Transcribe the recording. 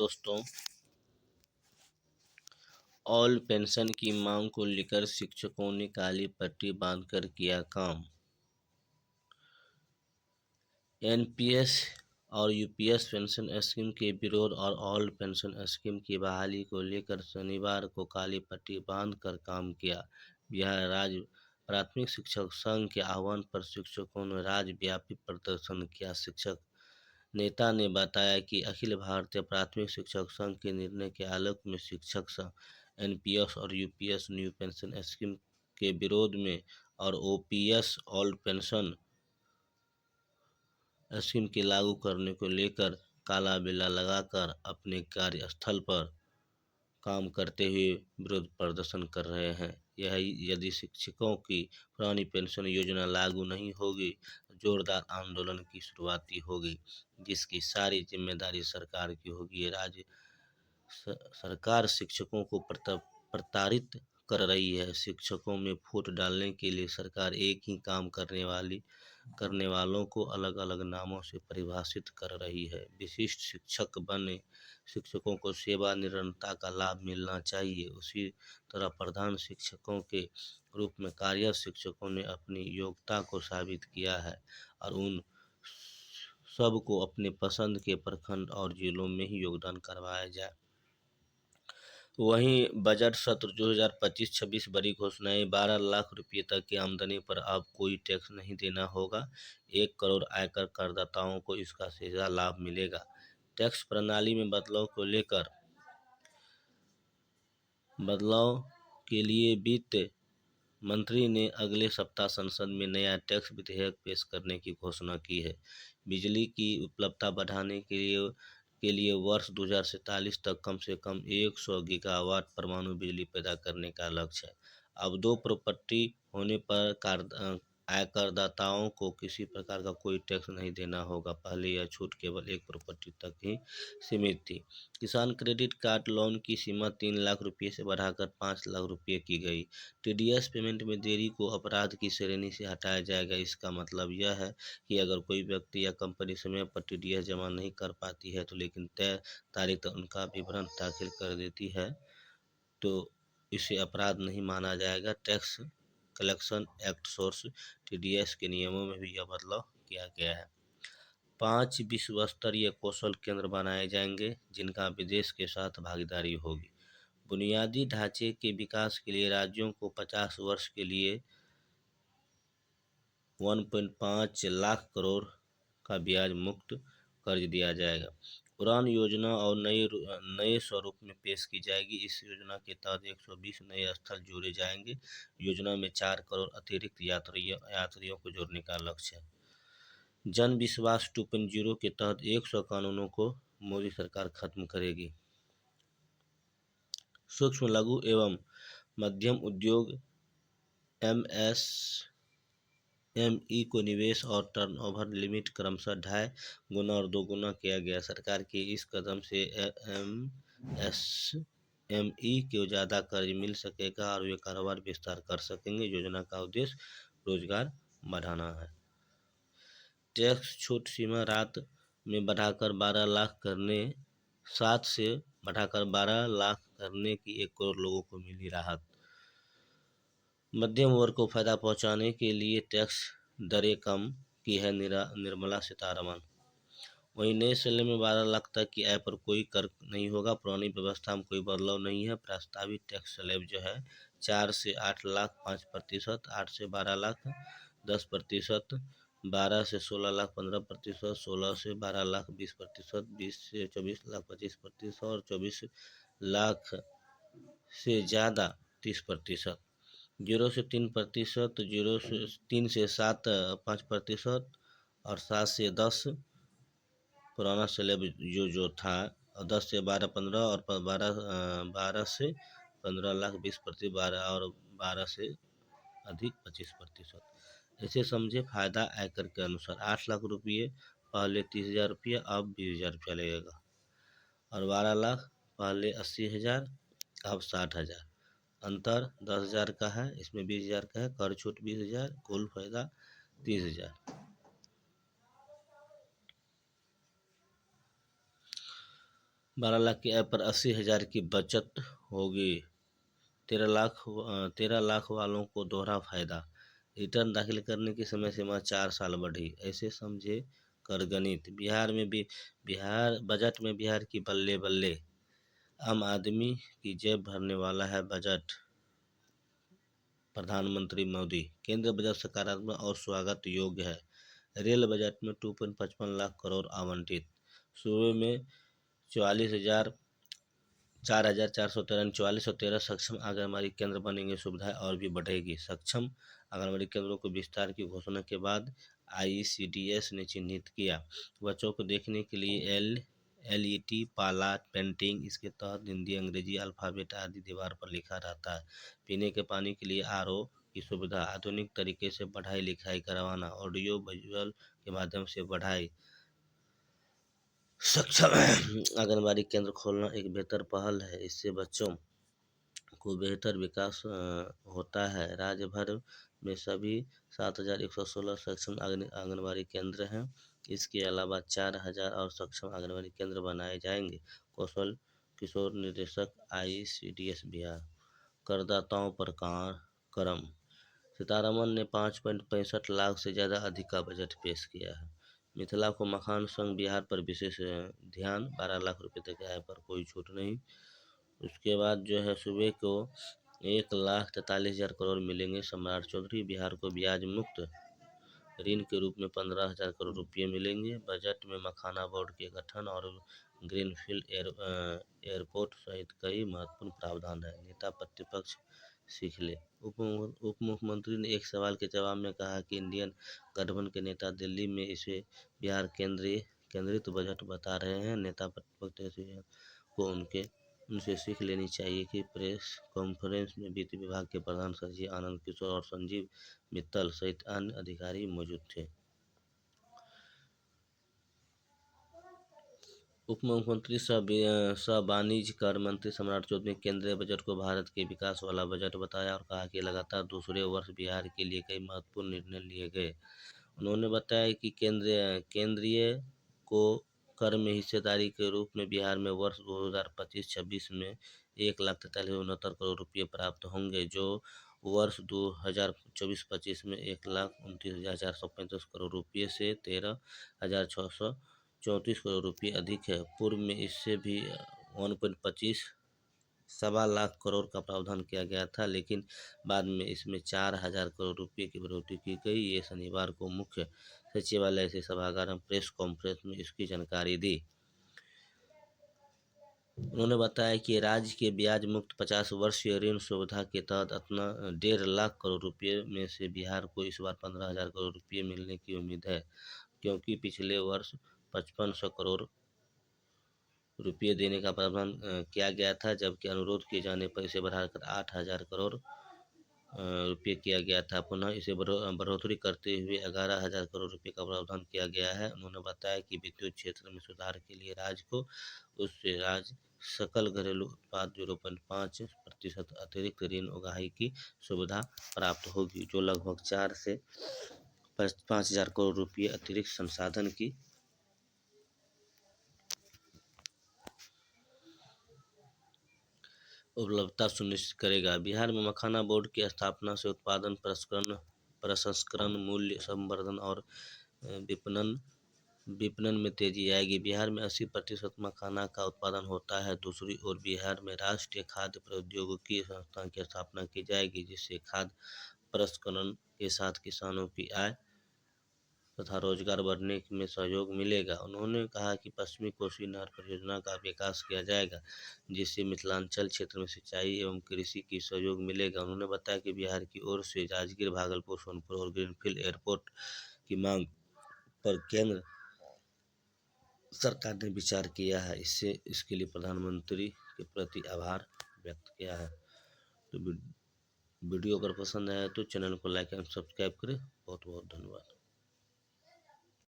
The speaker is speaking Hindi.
दोस्तों, ऑल पेंशन की मांग को लेकर शिक्षकों ने काली पट्टी बांधकर किया काम। एनपीएस और यूपीएस पेंशन स्कीम के विरोध और ऑल पेंशन स्कीम की बहाली को लेकर शनिवार को काली पट्टी बांधकर काम किया। बिहार राज्य प्राथमिक शिक्षक संघ के आह्वान पर शिक्षकों ने राज्यव्यापी प्रदर्शन किया। शिक्षक नेता ने बताया कि अखिल भारतीय प्राथमिक शिक्षक संघ के निर्णय के आलोक में शिक्षक संघ एनपीएस और यूपीएस न्यू पेंशन स्कीम के विरोध में और ओपीएस ओल्ड पेंशन स्कीम के लागू करने को लेकर काला बिल्ला लगाकर अपने कार्यस्थल पर काम करते हुए विरोध प्रदर्शन कर रहे हैं। यदि शिक्षकों की पुरानी पेंशन योजना लागू नहीं होगी तो जोरदार आंदोलन की शुरुआती होगी, जिसकी सारी जिम्मेदारी सरकार की होगी। राज्य सरकार शिक्षकों को प्रताड़ित कर रही है। शिक्षकों में फूट डालने के लिए सरकार एक ही काम करने वालों को अलग अलग नामों से परिभाषित कर रही है। विशिष्ट शिक्षक बने शिक्षकों को सेवा निरंतरता का लाभ मिलना चाहिए। उसी तरह प्रधान शिक्षकों के रूप में कार्यरत शिक्षकों ने अपनी योग्यता को साबित किया है और उन सबको अपने पसंद के प्रखंड और जिलों में ही योगदान करवाया जाए। वहीं बजट सत्र 2025-26 बड़ी घोषणाएं। 12 लाख रुपये तक की आमदनी पर अब कोई टैक्स नहीं देना होगा। 1 करोड़ आयकर करदाताओं को इसका सीधा लाभ मिलेगा। टैक्स प्रणाली में बदलाव के लिए वित्त मंत्री ने अगले सप्ताह संसद में नया टैक्स विधेयक पेश करने की घोषणा की है। बिजली की उपलब्धता बढ़ाने के लिए वर्ष 2047 तक कम से कम 100 गीगावाट परमाणु बिजली पैदा करने का लक्ष्य है। अब 2 प्रॉपर्टी होने पर आयकरदाताओं को किसी प्रकार का कोई टैक्स नहीं देना होगा। पहले यह छूट केवल 1 प्रॉपर्टी तक ही सीमित थी। किसान क्रेडिट कार्ड लोन की सीमा 3 लाख रुपये से बढ़ाकर 5 लाख रुपये की गई। टीडीएस पेमेंट में देरी को अपराध की श्रेणी से हटाया जाएगा। इसका मतलब यह है कि अगर कोई व्यक्ति या कंपनी समय पर टीडीएस जमा नहीं कर पाती है तो लेकिन तय तारीख तक उनका विवरण दाखिल कर देती है तो इसे अपराध नहीं माना जाएगा। Tax collection act source TDS के नियमों में भी यह बदलाव किया गया है। 5 विश्व स्तरीय कौशल केंद्र बनाए जाएंगे जिनका विदेश के साथ भागीदारी होगी। बुनियादी ढांचे के विकास के लिए राज्यों को 50 वर्ष के लिए 1.5 लाख करोड़ का ब्याज मुक्त कर्ज दिया जाएगा। उड़ान योजना और नए स्वरूप में पेश की जाएगी। इस योजना के तहत 120 नए स्थल जोड़े जाएंगे। योजना में 4 करोड़ अतिरिक्त यात्रियों को जोड़ने का लक्ष्य है। जन विश्वास 2.0 के तहत 100 कानूनों को मोदी सरकार खत्म करेगी। सूक्ष्म लघु एवं मध्यम उद्योग एमएसएमई को निवेश और टर्नओवर लिमिट क्रमशः 2.5 गुना और 2 गुना किया गया। सरकार के इस कदम से एमएसएमई को ज़्यादा कर्ज मिल सकेगा और वे कारोबार विस्तार कर सकेंगे। योजना का उद्देश्य रोजगार बढ़ाना है। टैक्स छूट सीमा 7 से बढ़ाकर 12 लाख करने की 1 करोड़ लोगों को मिली राहत। मध्यम वर्ग को फायदा पहुंचाने के लिए टैक्स दरें कम की है निर्मला सीतारमण। वहीं नए स्लैब में 12 लाख तक की आय पर कोई कर नहीं होगा। पुरानी व्यवस्था में कोई बदलाव नहीं है। प्रस्तावित टैक्स स्लैब जो है 4 से 8 लाख 5%, 8 से 12 लाख 10%, 12 से 16 लाख 15%, 16 से 12 लाख 20%, 20 से 24 लाख 25% और 24 लाख से ज़्यादा 30%, 0 से 3%, 3 से 7 5% और 7 से 10 पुराना स्लैब जो था, और 10 से 12 15 और 12 से 15 लाख 20%, 12 और 12 से अधिक 25%। ऐसे समझे फायदा आयकर के अनुसार 8 लाख रुपये पहले 30,000 रुपये अब 20,000 रुपया लगेगा और 12 लाख पहले 80,000 अब 60,000। अंतर 10,000 का है, इसमें 20,000 का है। कर छूट 20,000, कुल फायदा 30,000। 12 लाख की आय पर 80,000 की बचत होगी। 13 लाख वालों को दोहरा फायदा। रिटर्न दाखिल करने की समय सीमा 4 साल बढ़ी। ऐसे समझे कर गणित। बिहार बजट में बिहार की बल्ले बल्ले। आम आदमी की जेब भरने वाला है बजट। प्रधानमंत्री मोदी। केंद्र बजट सकारात्मक और स्वागत योग्य है। रेल बजट में 2.55 लाख करोड़ आवंटित। सूबे में 4,413 सक्षम आंगनबाड़ी केंद्र बनेंगे। सुविधाएं और भी बढ़ेगी। सक्षम आंगनबाड़ी केंद्रों को विस्तार की घोषणा के बाद आईसीडीएस ने चिन्हित किया। बच्चों को देखने के लिए एलईडी पाला पेंटिंग। इसके तहत हिंदी अंग्रेजी अल्फाबेट आदि दीवार पर लिखा रहता है। पीने के पानी के लिए आरओ की सुविधा। आधुनिक तरीके से पढ़ाई लिखाई करवाना। ऑडियो विजुअल के माध्यम से पढ़ाई। सक्षम आंगनबाड़ी केंद्र खोलना एक बेहतर पहल है। इससे बच्चों को बेहतर विकास होता है। राज्य भर में सभी 7,116 सक्षम आंगनबाड़ी केंद्र हैं। इसके अलावा 4,000 और सक्षम आंगनबाड़ी केंद्र बनाए जाएंगे। कौशल किशोर निदेशक आईसीडीएस बिहार। करदाताओं पर करम। सीतारमन ने 5.65 लाख से ज़्यादा अधिक का बजट पेश किया है। मिथिला को मखान संघ बिहार पर विशेष ध्यान। 12 लाख रुपए तक आय पर कोई छूट नहीं। उसके बाद जो है सूबे को 1,43,000 करोड़ मिलेंगे। सम्राट चौधरी। बिहार को ब्याज मुक्त ऋण के रूप में 15,000 करोड़ रुपये मिलेंगे। बजट में मखाना बोर्ड के गठन और ग्रीनफील्ड एयरपोर्ट सहित कई महत्वपूर्ण प्रावधान है। नेता प्रतिपक्ष सीख ले। उप मुख्यमंत्री ने एक सवाल के जवाब में कहा कि इंडियन गठबंधन के नेता दिल्ली में इसे बिहार केंद्रित बजट बता रहे हैं। नेता प्रतिपक्ष को उनसे सीख लेनी चाहिए कि प्रेस कॉन्फ्रेंस में वित्त विभाग के प्रधान सचिव आनंद किशोर और संजीव मित्तल सहित अन्य अधिकारी मौजूद थे। उप मुख्यमंत्री सह वाणिज्य कर मंत्री सम्राट चौधरी ने केंद्रीय बजट को भारत के विकास वाला बजट बताया और कहा कि लगातार दूसरे वर्ष बिहार के लिए कई महत्वपूर्ण निर्णय लिए गए। उन्होंने बताया कि केंद्रीय को कर में हिस्सेदारी के रूप में बिहार में वर्ष 2025-26 में 1,43,69 करोड़ रुपये प्राप्त होंगे, जो वर्ष 2024-25 में 1,29,435 करोड़ रुपये से 13,634 करोड़ रुपये अधिक है। पूर्व में इससे भी 1.25 सवा लाख करोड़ का प्रावधान किया गया था, लेकिन बाद में इसमें 4,000 करोड़ रुपये की बढ़ोतरी की गई। ये शनिवार को मुख्य सचिवालय से सभागार में प्रेस कॉन्फ्रेंस में इसकी जानकारी दी। उन्होंने बताया कि राज्य के ब्याज मुक्त 50 वर्षीय ऋण सुविधा के तहत अपना 1.5 लाख करोड़ रुपये में से बिहार को इस बार 15,000 करोड़ रुपये मिलने की उम्मीद है, क्योंकि पिछले वर्ष 5,500 करोड़ रुपये देने का प्रावधान किया गया था, जबकि अनुरोध किए जाने पर इसे बढ़ाकर 8,000 करोड़ रुपये किया गया था। पुनः इसे बढ़ोतरी करते हुए 11,000 करोड़ रुपये का प्रावधान किया गया है। उन्होंने बताया कि विद्युत क्षेत्र में सुधार के लिए राज्य को उससे राज्य सकल घरेलू उत्पाद 0.5% अतिरिक्त ऋण उगाही की सुविधा प्राप्त होगी, जो लगभग 4 से 5,000 करोड़ रुपये अतिरिक्त संसाधन की उपलब्धता सुनिश्चित करेगा। बिहार में मखाना बोर्ड की स्थापना से उत्पादन, प्रसंस्करण, मूल्य संवर्धन और विपणन में तेजी आएगी। बिहार में 80% मखाना का उत्पादन होता है। दूसरी ओर बिहार में राष्ट्रीय खाद्य प्रौद्योगिकी संस्थान की स्थापना की जाएगी, जिससे खाद्य प्रसंस्करण के साथ किसानों की आय तथा रोजगार बढ़ने में सहयोग मिलेगा। उन्होंने कहा कि पश्चिमी कोसी नहर परियोजना का विकास किया जाएगा, जिससे मिथिलांचल क्षेत्र में सिंचाई एवं कृषि की सहयोग मिलेगा। उन्होंने बताया कि बिहार की ओर से राजगीर, भागलपुर, सोनपुर और ग्रीनफील्ड एयरपोर्ट की मांग पर केंद्र सरकार ने विचार किया है। इसके लिए प्रधानमंत्री के प्रति आभार व्यक्त किया है। तो वीडियो अगर पसंद आया तो चैनल को लाइक एंड सब्सक्राइब करें। बहुत बहुत धन्यवाद।